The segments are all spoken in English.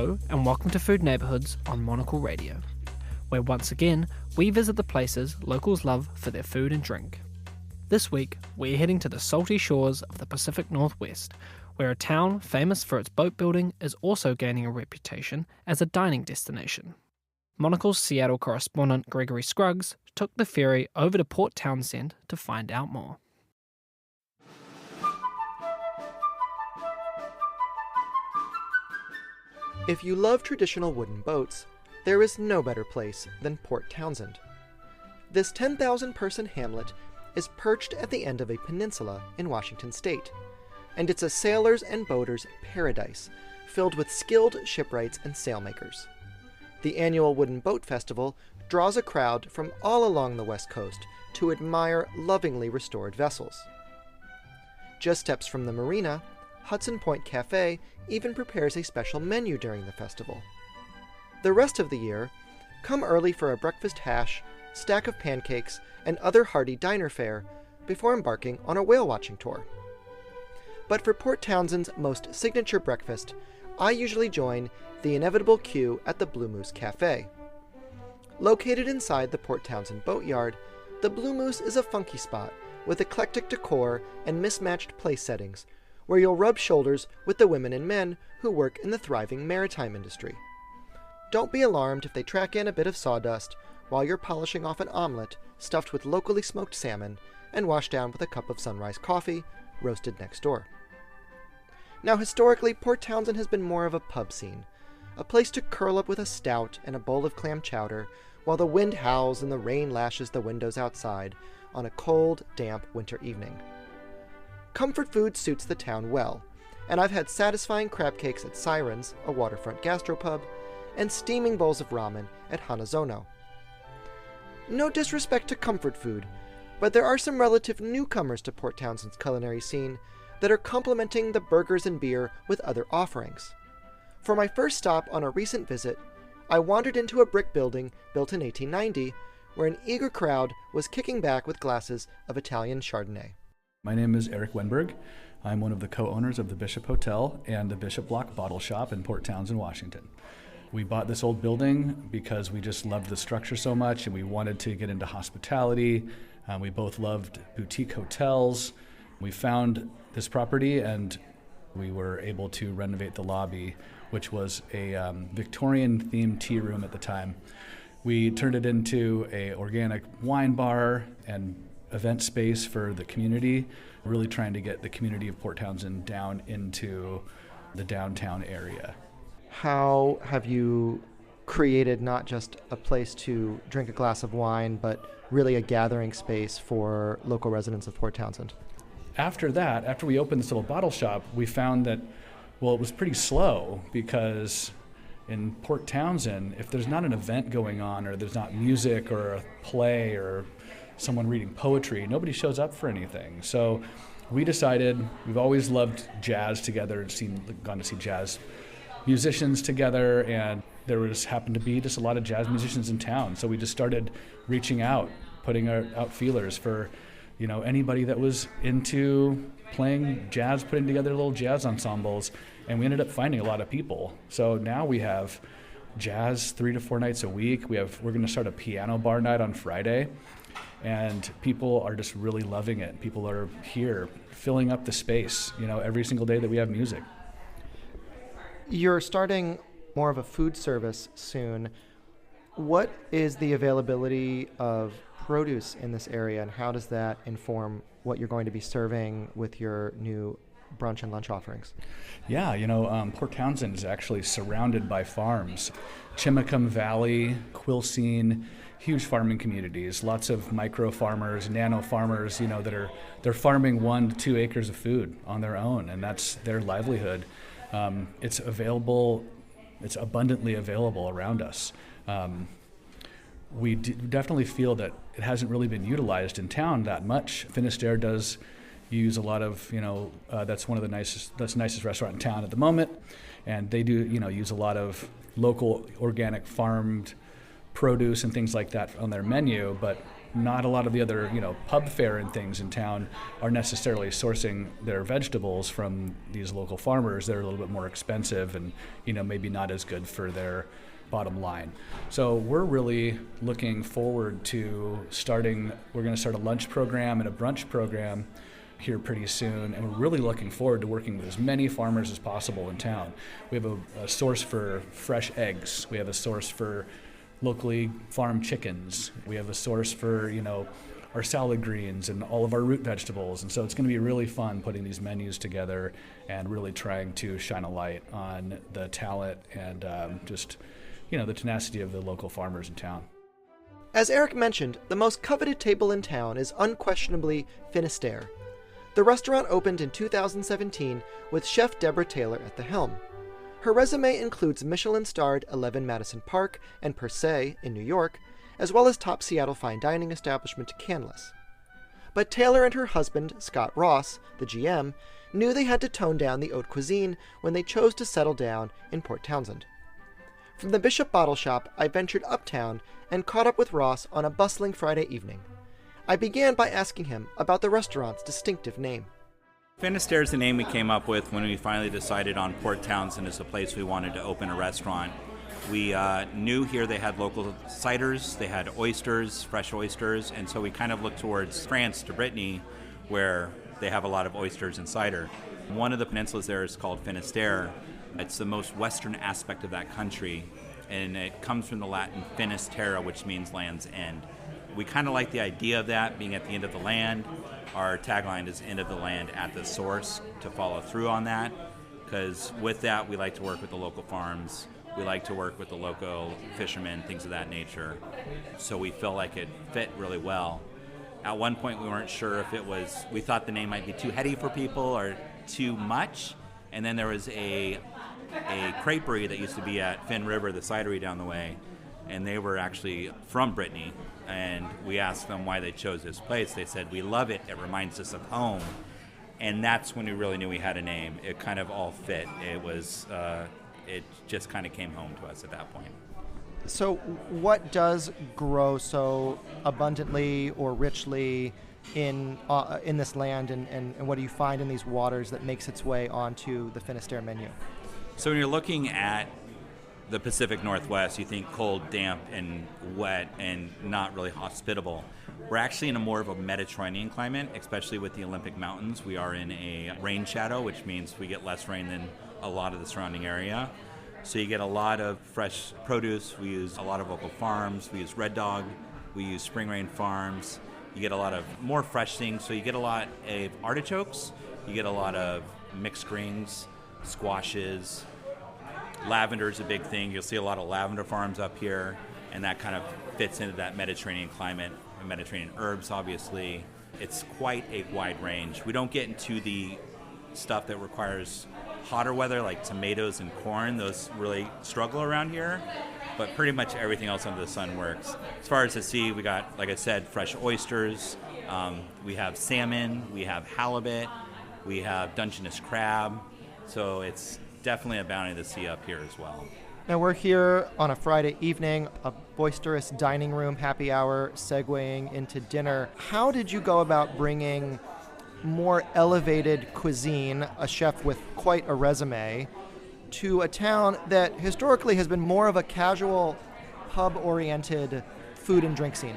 Hello and welcome to Food Neighbourhoods on Monocle Radio, where once again we visit the places locals love for their food and drink. This week we're heading to the salty shores of the Pacific Northwest, where a town famous for its boat building is also gaining a reputation as a dining destination. Monocle's Seattle correspondent Gregory Scruggs took the ferry over to Port Townsend to find out more. If you love traditional wooden boats, there is no better place than Port Townsend. This 10,000-person hamlet is perched at the end of a peninsula in Washington state, and it's a sailors' and boaters' paradise filled with skilled shipwrights and sailmakers. The annual Wooden Boat Festival draws a crowd from all along the West Coast to admire lovingly restored vessels. Just steps from the marina, Hudson Point Cafe even prepares a special menu during the festival. The rest of the year, come early for a breakfast hash, stack of pancakes, and other hearty diner fare before embarking on a whale-watching tour. But for Port Townsend's most signature breakfast, I usually join the inevitable queue at the Blue Moose Cafe. Located inside the Port Townsend boatyard, the Blue Moose is a funky spot with eclectic decor and mismatched place settings, where you'll rub shoulders with the women and men who work in the thriving maritime industry. Don't be alarmed if they track in a bit of sawdust while you're polishing off an omelet stuffed with locally smoked salmon and washed down with a cup of sunrise coffee, roasted next door. Now, historically, Port Townsend has been more of a pub scene, a place to curl up with a stout and a bowl of clam chowder while the wind howls and the rain lashes the windows outside on a cold, damp winter evening. Comfort food suits the town well, and I've had satisfying crab cakes at Sirens, a waterfront gastropub, and steaming bowls of ramen at Hanazono. No disrespect to comfort food, but there are some relative newcomers to Port Townsend's culinary scene that are complementing the burgers and beer with other offerings. For my first stop on a recent visit, I wandered into a brick building built in 1890, where an eager crowd was kicking back with glasses of Italian Chardonnay. My name is Eric Wenberg. I'm one of the co-owners of the Bishop Hotel and the Bishop Block Bottle Shop in Port Townsend, Washington. We bought this old building because we just loved the structure so much and we wanted to get into hospitality. We both loved boutique hotels. We found this property and we were able to renovate the lobby, which was a Victorian-themed tea room at the time. We turned it into an organic wine bar and event space for the community, really trying to get the community of Port Townsend down into the downtown area. How have you created not just a place to drink a glass of wine, but really a gathering space for local residents of Port Townsend? After that, after we opened this little bottle shop, we found that, well, it was pretty slow because in Port Townsend, if there's not an event going on or there's not music or a play or someone reading poetry, nobody shows up for anything. So we decided, we've always loved jazz together, gone to see jazz musicians together, and there happened to be just a lot of jazz musicians in town. So we just started reaching out, putting out feelers for anybody that was into playing jazz, putting together little jazz ensembles, and we ended up finding a lot of people. So now we have jazz 3 to 4 nights a week. We're going to start a piano bar night on Friday, and people are just really loving it. People are here filling up the space, every single day that we have music. You're starting more of a food service soon. What is the availability of produce in this area, and how does that inform what you're going to be serving with your new brunch and lunch offerings? Yeah, Port Townsend is actually surrounded by farms. Chimacum Valley, Quilcene, huge farming communities, lots of micro farmers, nano farmers, they're farming 1 to 2 acres of food on their own, and that's their livelihood. It's abundantly available around us. We definitely feel that it hasn't really been utilized in town that much. Finisterre does use a lot of, that's one of the nicest restaurant in town at the moment, and they do, use a lot of local organic farmed produce and things like that on their menu, but not a lot of the other, pub fare and things in town are necessarily sourcing their vegetables from these local farmers. They're a little bit more expensive and, maybe not as good for their bottom line. So we're really looking forward to we're going to start a lunch program and a brunch program here pretty soon, and we're really looking forward to working with as many farmers as possible in town. We have a source for fresh eggs. We have a source for locally farmed chickens. We have a source for, our salad greens and all of our root vegetables. And so it's going to be really fun putting these menus together and really trying to shine a light on the talent and the tenacity of the local farmers in town. As Eric mentioned, the most coveted table in town is unquestionably Finisterre. The restaurant opened in 2017 with Chef Deborah Taylor at the helm. Her resume includes Michelin-starred 11 Madison Park and Per Se in New York, as well as top Seattle fine dining establishment Canless. But Taylor and her husband, Scott Ross, the GM, knew they had to tone down the haute cuisine when they chose to settle down in Port Townsend. From the Bishop Bottle Shop, I ventured uptown and caught up with Ross on a bustling Friday evening. I began by asking him about the restaurant's distinctive name. Finisterre is the name we came up with when we finally decided on Port Townsend as a place we wanted to open a restaurant. We knew here they had local ciders, they had oysters, fresh oysters, and so we kind of looked towards France, to Brittany, where they have a lot of oysters and cider. One of the peninsulas there is called Finisterre. It's the most western aspect of that country, and it comes from the Latin finis terra, which means land's end. We kind of like the idea of that being at the end of the land. Our tagline is end of the land at the source, to follow through on that, because with that we like to work with the local farms, we like to work with the local fishermen, things of that nature. So we feel like it fit really well. At one point we weren't sure if we thought the name might be too heady for people or too much, and then there was a creperie that used to be at Finn River, the cidery down the way, and they were actually from Brittany. And we asked them why they chose this place. They said, we love it, it reminds us of home. And that's when we really knew we had a name. It kind of all fit. It just kind of came home to us at that point. So what does grow so abundantly or richly in this land, and what do you find in these waters that makes its way onto the Finisterre menu? So when you're looking at the Pacific Northwest, you think cold, damp, and wet, and not really hospitable. We're actually in a more of a Mediterranean climate, especially with the Olympic Mountains. We are in a rain shadow, which means we get less rain than a lot of the surrounding area. So you get a lot of fresh produce. We use a lot of local farms. We use Red Dog. We use Spring Rain Farms. You get a lot of more fresh things. So you get a lot of artichokes. You get a lot of mixed greens, squashes. Lavender is a big thing. You'll see a lot of lavender farms up here, and that kind of fits into that Mediterranean climate. Mediterranean herbs, obviously. It's quite a wide range. We don't get into the stuff that requires hotter weather, like tomatoes and corn. Those really struggle around here, but pretty much everything else under the sun works. As far as the sea, we got, like I said, fresh oysters. We have salmon. We have halibut. We have Dungeness crab. So it's definitely a bounty to see up here as well. Now we're here on a Friday evening, a boisterous dining room happy hour segueing into dinner. How did you go about bringing more elevated cuisine, a chef with quite a resume, to a town that historically has been more of a casual, pub-oriented food and drink scene?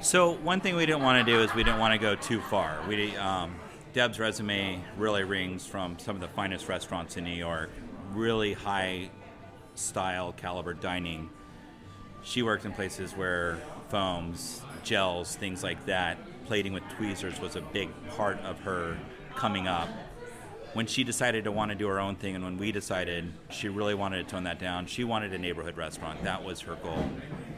So one thing we didn't want to do is we didn't want to go too far. Deb's resume really rings from some of the finest restaurants in New York, really high style caliber dining. She worked in places where foams, gels, things like that, plating with tweezers was a big part of her coming up. When she decided to want to do her own thing, and when we decided, she really wanted to tone that down. She wanted a neighborhood restaurant. That was her goal.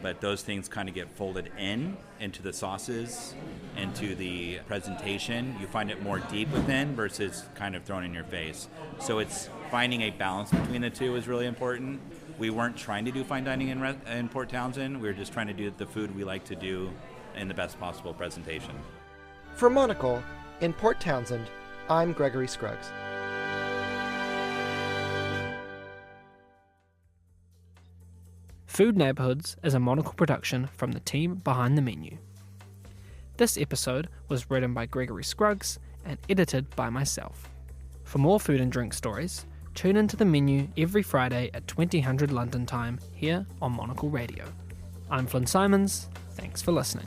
But those things kind of get folded into the sauces, into the presentation. You find it more deep within versus kind of thrown in your face. So it's finding a balance between the two is really important. We weren't trying to do fine dining in Port Townsend. We were just trying to do the food we like to do in the best possible presentation. For Monocle, in Port Townsend, I'm Gregory Scruggs. Food Neighbourhoods is a Monocle production from the team behind the menu. This episode was written by Gregory Scruggs and edited by myself. For more food and drink stories, tune into the menu every Friday at 2000 London time here on Monocle Radio. I'm Flynn Simons. Thanks for listening.